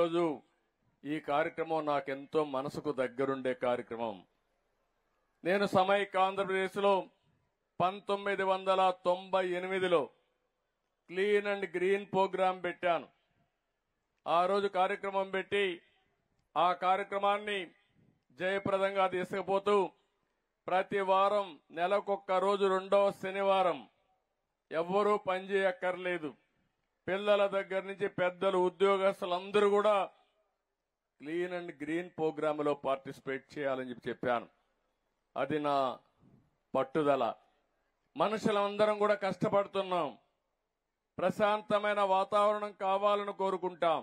ఈరోజు ఈ కార్యక్రమం నాకెంతో మనసుకు దగ్గరుండే కార్యక్రమం. నేను సమైక్య ఆంధ్రప్రదేశ్లో 1998లో క్లీన్ అండ్ గ్రీన్ ప్రోగ్రాం పెట్టాను. ఆ రోజు కార్యక్రమం పెట్టి ఆ కార్యక్రమాన్ని జయప్రదంగా తీసుకుపోతూ ప్రతి వారం నెలకొక్క రోజు రెండవ శనివారం ఎవ్వరూ పనిచేయక్కర్లేదు, పిల్లల దగ్గర నుంచి పెద్దలు ఉద్యోగస్తులందరూ కూడా క్లీన్ అండ్ గ్రీన్ ప్రోగ్రాంలో పార్టిసిపేట్ చేయాలని చెప్పాను. అది నా పట్టుదల. మనుషులందరం కూడా కష్టపడుతున్నాం, ప్రశాంతమైన వాతావరణం కావాలని కోరుకుంటాం.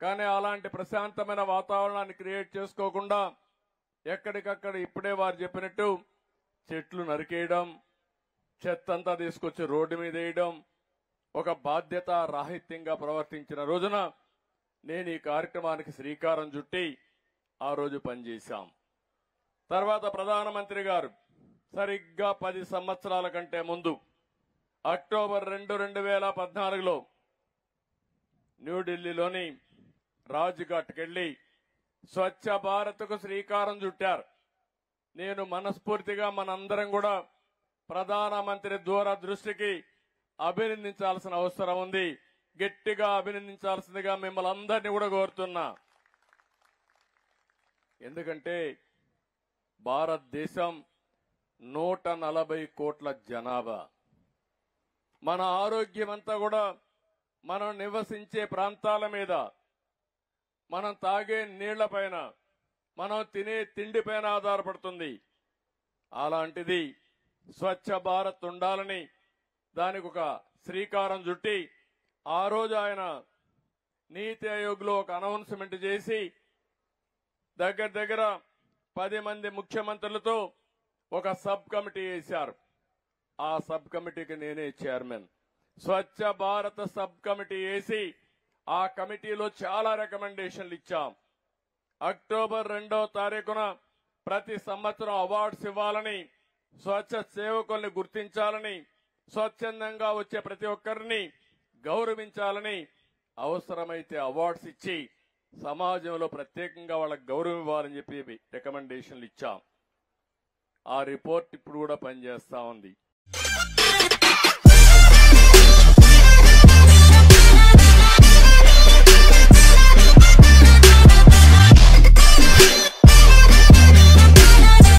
కానీ అలాంటి ప్రశాంతమైన వాతావరణాన్ని క్రియేట్ చేసుకోకుండా ఎక్కడికక్కడ ఇప్పుడే వారు చెప్పినట్టు చెట్లు నరికేయడం, చెత్తంతా తీసుకొచ్చి రోడ్డు మీద వేయడం, ఒక బాధ్యత రాహిత్యంగా ప్రవర్తించిన రోజున నేను ఈ కార్యక్రమానికి శ్రీకారం చుట్టి ఆ రోజు పనిచేశాం. తర్వాత ప్రధానమంత్రి గారు సరిగ్గా 10 సంవత్సరాల కంటే ముందు అక్టోబర్ 2, 2014లో న్యూఢిల్లీలోని రాజ్ఘాట్కి వెళ్లి స్వచ్ఛ భారత్కు శ్రీకారం చుట్టారు. నేను మనస్ఫూర్తిగా మనందరం కూడా ప్రధానమంత్రి దూరదృష్టికి అభినందించాల్సిన అవసరం ఉంది. గట్టిగా అభినందించాల్సిందిగా మిమ్మల్ని అందరినీ కూడా కోరుతున్నా. ఎందుకంటే భారతదేశం 140 కోట్ల జనాభా. మన ఆరోగ్యం అంతా కూడా మనం నివసించే ప్రాంతాల మీద, మనం తాగే నీళ్లపైన, మనం తినే తిండిపైన ఆధారపడుతుంది. అలాంటిది స్వచ్ఛ భారత్ ఉండాలని దానికి ఒక శ్రీకారం చుట్టి ఆ రోజు ఆయన నీతి ఆయోగ్లో ఒక అనౌన్స్మెంట్ చేసి దగ్గర 10 మంది ముఖ్యమంత్రులతో ఒక సబ్ కమిటీ వేశారు. ఆ సబ్ కమిటీకి నేనే chairman. Swachh Bharat sub committee వేసి ఆ కమిటీలో చాలా రికమెండేషన్లు ఇచ్చాం. అక్టోబర్ 2వ తారీఖున ప్రతి సంవత్సరం అవార్డ్స్ ఇవ్వాలని, స్వచ్ఛ సేవకుల్ని గుర్తించాలని, స్వచ్ఛందంగా వచ్చే ప్రతి ఒక్కరిని గౌరవించాలని, అవసరమైతే అవార్డ్స్ ఇచ్చి సమాజంలో ప్రత్యేకంగా వాళ్ళకి గౌరవం ఇవ్వాలని చెప్పి రికమెండేషన్లు ఇచ్చాం. ఆ రిపోర్ట్ ఇప్పుడు కూడా పనిచేస్తా ఉంది.